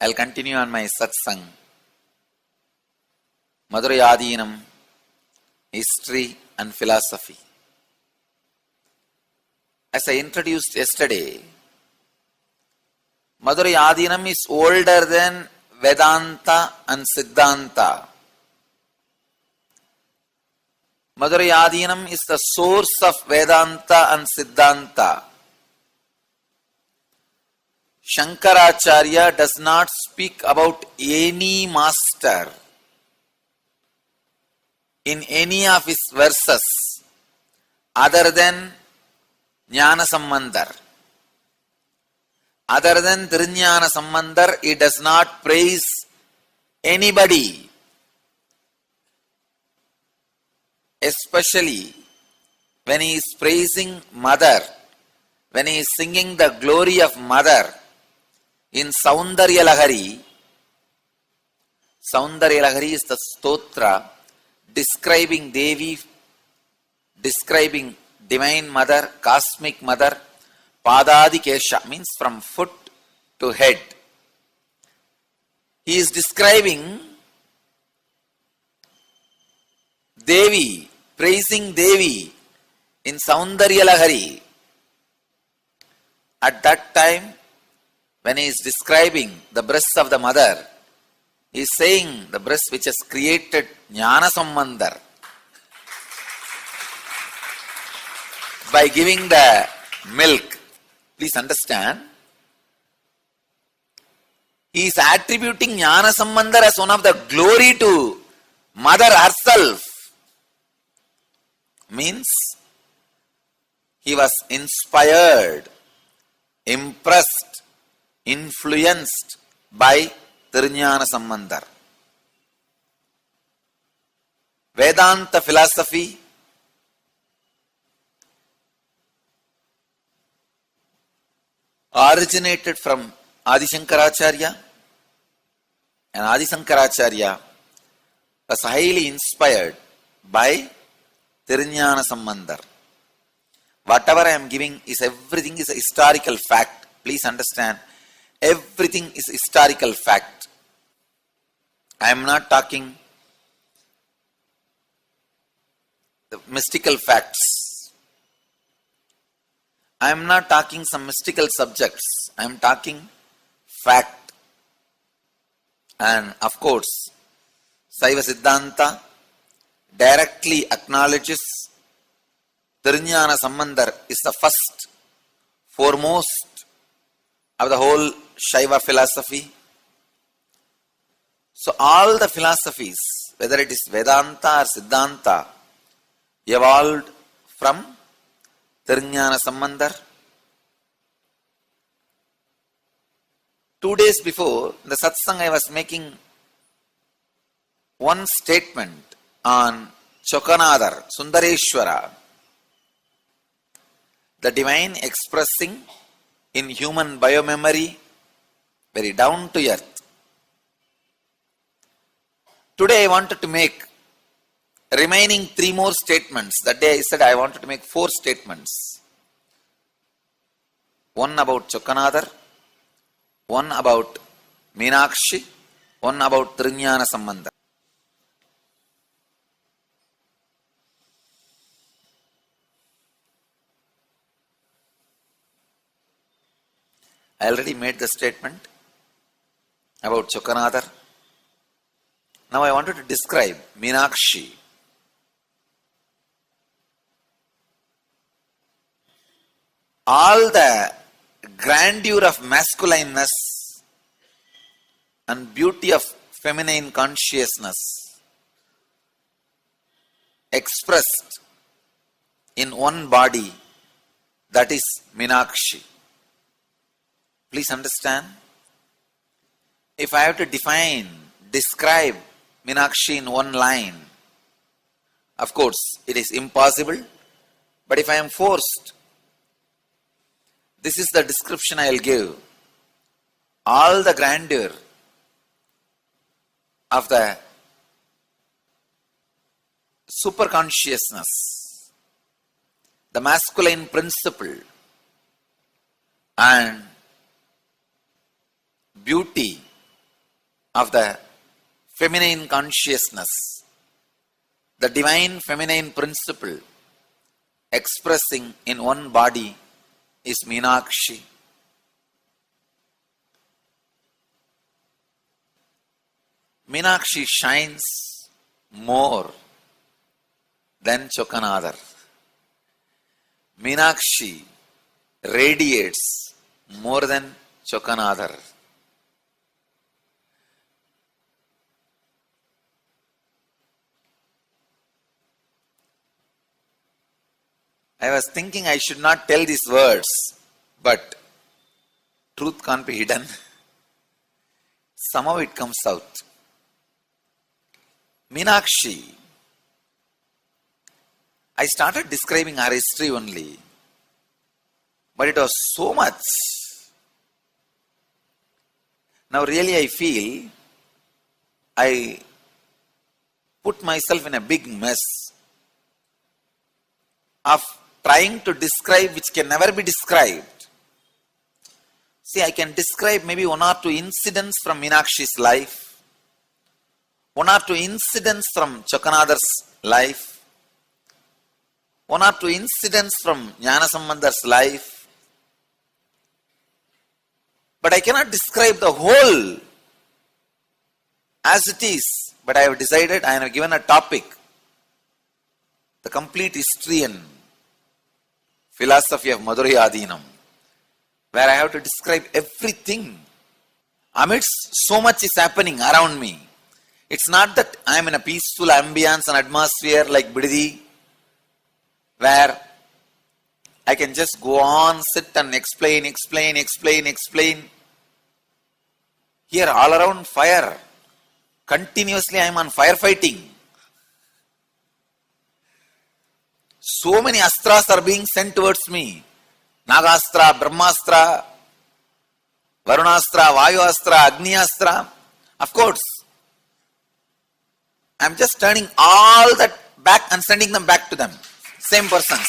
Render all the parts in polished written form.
I'll continue on my satsang. Madurayadinam, history and philosophy. As I introduced yesterday, Madurayadinam is older than Vedanta and Siddhanta. Madurayadinam is the source of Vedanta and Siddhanta. Shankaracharya does not speak about any master in any of his verses other than Jnana Sambandar. Other than Tirujnana Sambandar, he does not praise anybody. Especially when he is praising Mother, when he is singing the glory of Mother in Saundarya Lahari. Saundarya Lahari is the stotra describing Devi, describing Divine Mother, Cosmic Mother, Padadi Kesha, means from foot to head. He is describing Devi, praising Devi in Saundarya Lahari. At that time, when he is describing the breast of the mother, he is saying the breast which has created Jnana Sambandar by giving the milk. Please understand, he is attributing Jnana Sambandar as one of the glory to Mother herself. Means he was inspired, impressed, influenced by Tirujnana Sambandar. Vedanta philosophy originated from Adi Shankaracharya, and Adi Shankaracharya was highly inspired by Tirujnana Sambandar. Whatever I am giving is everything is a historical fact. Please understand, everything is historical fact. I am not talking the mystical facts. I am not talking some mystical subjects. I am talking fact. And of course, Saiva Siddhanta directly acknowledges Tirujnana Sambandar is the first, foremost of the whole Shaiva philosophy. So all the philosophies, whether it is Vedanta or Siddhanta, evolved from Tirujnana Sambandar. 2 days before, in the satsang I was making one statement on Chokanadar, Sundareshwara, the divine expressing in human biomemory, very down to earth. Today I wanted to make remaining 3 more statements. That day I said I wanted to make 4 statements. One about Chokanadar, one about Meenakshi, one about Tirujnana Sambandar. I already made the statement about Chokanadar. Now I wanted to describe Meenakshi. All the grandeur of masculineness and beauty of feminine consciousness expressed in one body, that is Meenakshi. Please understand, if I have to describe Meenakshi in one line, of course it is impossible, but if I am forced, this is the description I will give. All the grandeur of the superconsciousness, the masculine principle, and beauty of the feminine consciousness, the divine feminine principle expressing in one body is Meenakshi. Meenakshi shines more than Chokanadar. Meenakshi radiates more than Chokanadar. I was thinking I should not tell these words, but truth can't be hidden. Somehow it comes out. Meenakshi, I started describing her history only, but it was so much. Now really I feel I put myself in a big mess of trying to describe which can never be described. See, I can describe maybe one or two incidents from Meenakshi's life, one or two incidents from Chokanadar's life, one or two incidents from Jnanasambandar's life, but I cannot describe the whole as it is. But I have decided, I have given a topic, the complete history and philosophy of Madurai Adinam, where I have to describe everything. Amidst so much is happening around me. It's not that I am in a peaceful ambience and atmosphere like Bididi, where I can just go on, sit and explain. Here all around fire. Continuously I am on firefighting. So many astras are being sent towards me. Nagastra, Brahmastra, Varunastra, Vayuastra, Agniastra. Of course, I am just turning all that back and sending them back to them. Same persons.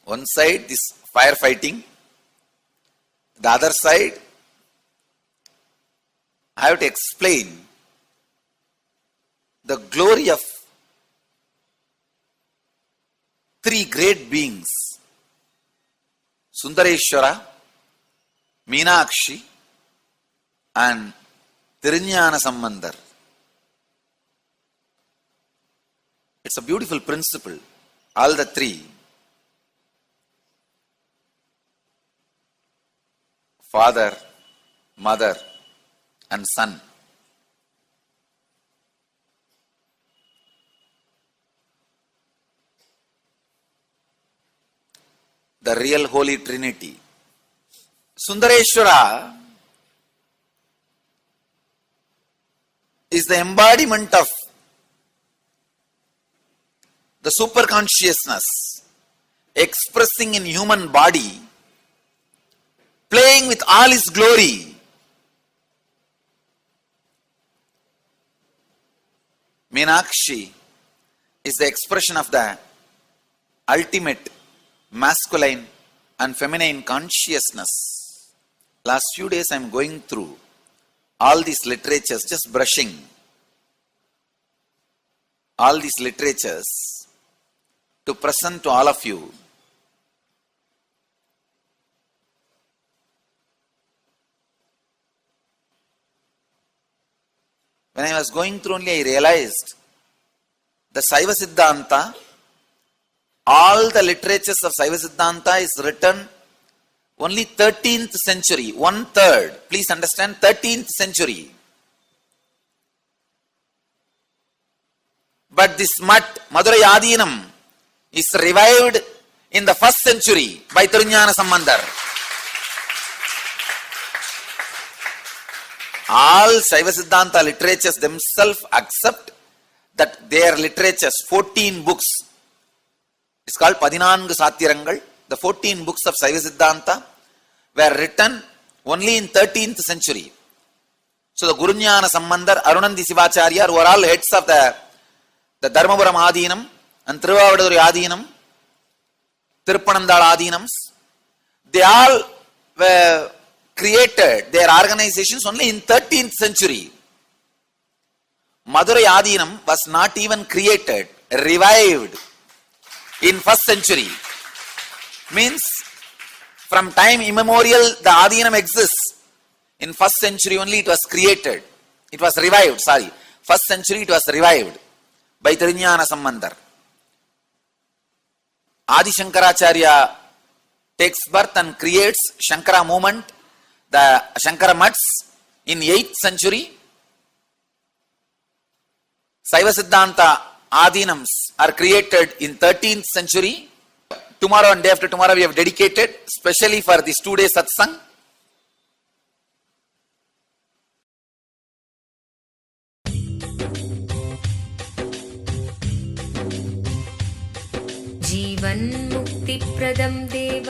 One side, this firefighting. The other side, I have to explain the glory of three great beings: Sundareshwara, Meenakshi, and Tirunjana It's a beautiful principle. All the three. Father, mother, and son. The real Holy Trinity. Sundareshwara is the embodiment of the super consciousness expressing in human body, playing with all his glory. Meenakshi is the expression of the ultimate masculine and feminine consciousness. Last few days I am going through all these literatures, just brushing all these literatures to present to all of you. When I was going through only, I realized the Saiva Siddhanta, all the literatures of Saiva Siddhanta is written only 13th century, 1/3. Please understand, 13th century. But this Mat, Madurai Adinam, is revived in the 1st century by Tirunjana Sambandar. All Saiva Siddhanta literatures themselves accept that their literatures, 14 books, it's called Padinangu Sathirangal. The 14 books of Saiva Siddhanta were written only in 13th century. So the Gurujnana Sambandar, Arunandi Sivacharya, who are all heads of the Dharmapuram Adinam and Thiruvadurai Adinam, Tiruppanandal Adinams, they all were created, their organizations, only in 13th century. Madurai Adinam was not even created, revived in 1st century. Means from time immemorial the Adinam exists. In 1st century only it was created. It was revived, 1st century it was revived by Trinyana Sambandar. Adi Shankaracharya takes birth and creates Shankara movement, the Shankara Mats in 8th century. Saiva Siddhanta Adinams are created in 13th century. Tomorrow and day after tomorrow we have dedicated specially for this 2-day satsang.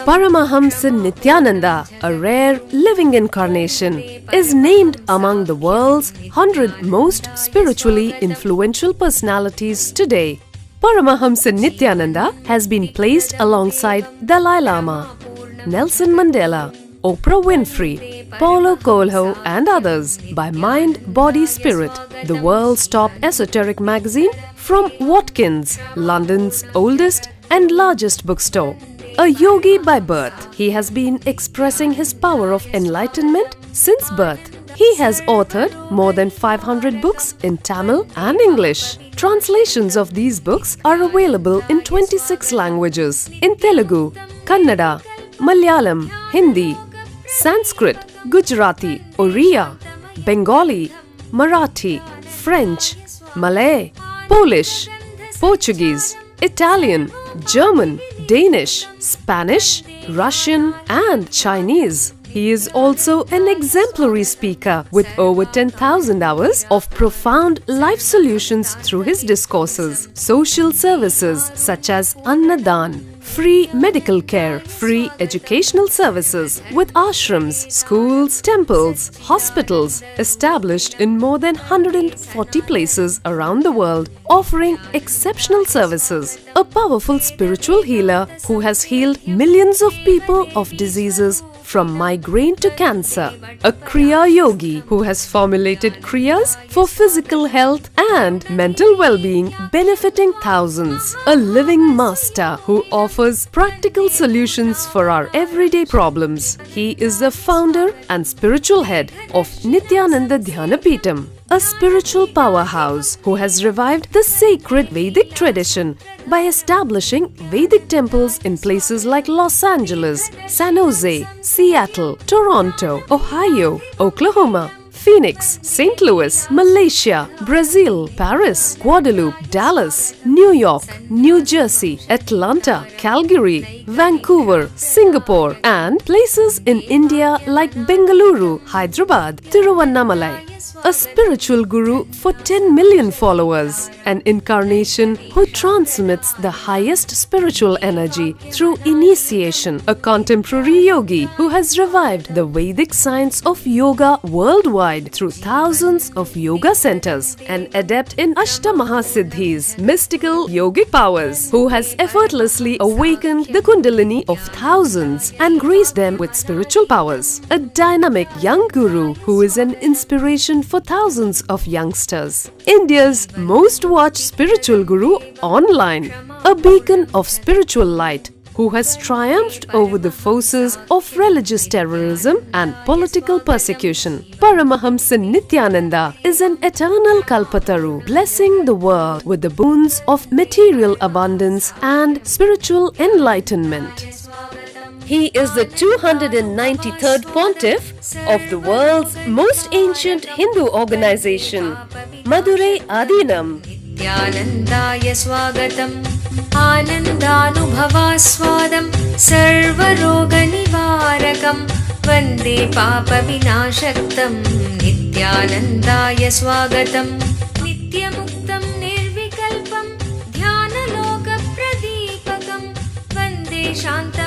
Paramahamsa Nityananda, a rare living incarnation, is named among the world's 100 most spiritually influential personalities today. Paramahamsa Nityananda has been placed alongside Dalai Lama, Nelson Mandela, Oprah Winfrey, Paulo Coelho and others by Mind, Body, Spirit, the world's top esoteric magazine from Watkins, London's oldest and largest bookstore. A yogi by birth, he has been expressing his power of enlightenment since birth. He has authored more than 500 books in Tamil and English. Translations of these books are available in 26 languages in Telugu, Kannada, Malayalam, Hindi, Sanskrit, Gujarati, Oriya, Bengali, Marathi, French, Malay, Polish, Portuguese, Italian, German, Danish, Spanish, Russian and Chinese. He is also an exemplary speaker with over 10,000 hours of profound life solutions through his discourses. Social services such as Annadan, free medical care, free educational services with ashrams, schools, temples, hospitals established in more than 140 places around the world, offering exceptional services. A powerful spiritual healer who has healed millions of people of diseases from migraine to cancer. A Kriya Yogi who has formulated Kriyas for physical health and mental well-being benefiting thousands. A living master who offers practical solutions for our everyday problems. He is the founder and spiritual head of Nityananda Dhyanapitham, a spiritual powerhouse who has revived the sacred Vedic tradition by establishing Vedic temples in places like Los Angeles, San Jose, Seattle, Toronto, Ohio, Oklahoma, Phoenix, St. Louis, Malaysia, Brazil, Paris, Guadeloupe, Dallas, New York, New Jersey, Atlanta, Calgary, Vancouver, Singapore, and places in India like Bengaluru, Hyderabad, Tiruvannamalai. A spiritual guru for 10 million followers, an incarnation who transmits the highest spiritual energy through initiation, a contemporary yogi who has revived the Vedic science of yoga worldwide through thousands of yoga centers, an adept in Ashtamahasiddhis, mystical yogic powers, who has effortlessly awakened the Kundalini of thousands and graced them with spiritual powers, a dynamic young guru who is an inspiration for thousands of youngsters, India's most watched spiritual guru online, a beacon of spiritual light who has triumphed over the forces of religious terrorism and political persecution. Paramahamsa Nityananda is an eternal Kalpataru, blessing the world with the boons of material abundance and spiritual enlightenment. He is the 293rd pontiff of the world's most ancient Hindu organization, Madurai Adinam. Nityanandaya swagatam, anandanubhavaswadam, sarvaroga nivarakam, vande papa vinashaktam. Nityanandaya swagatam, nityamuktam nirvikalpam, dhyana loka pradipakam, vande shanta